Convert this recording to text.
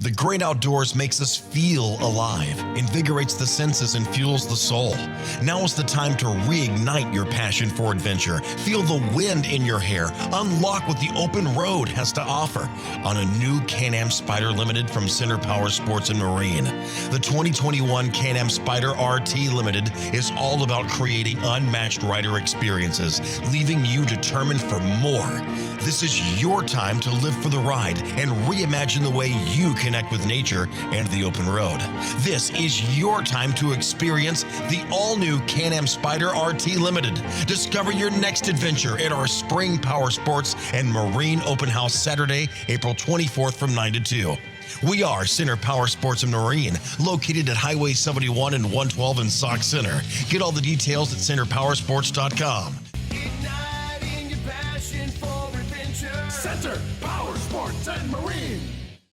The great outdoors makes us feel alive, invigorates the senses, and fuels the soul. Now is the time to reignite your passion for adventure. Feel the wind in your hair. Unlock what the open road has to offer on a new Can-Am Spyder Limited from Centre PowerSports Marine. The 2021 Can-Am Spyder RT Limited is all about creating unmatched rider experiences, leaving you determined for more. This is your time to live for the ride and reimagine the way you connect with nature and the open road. This is your time to experience the all-new Can-Am Spyder RT Limited. Discover your next adventure at our Spring PowerSports and Marine Open House Saturday, April 24th from 9 to 2. We are Centre PowerSports and Marine, located at Highway 71 and 112 in Sauk Center. Get all the details at centerpowersports.com. Centre PowerSports and Marine.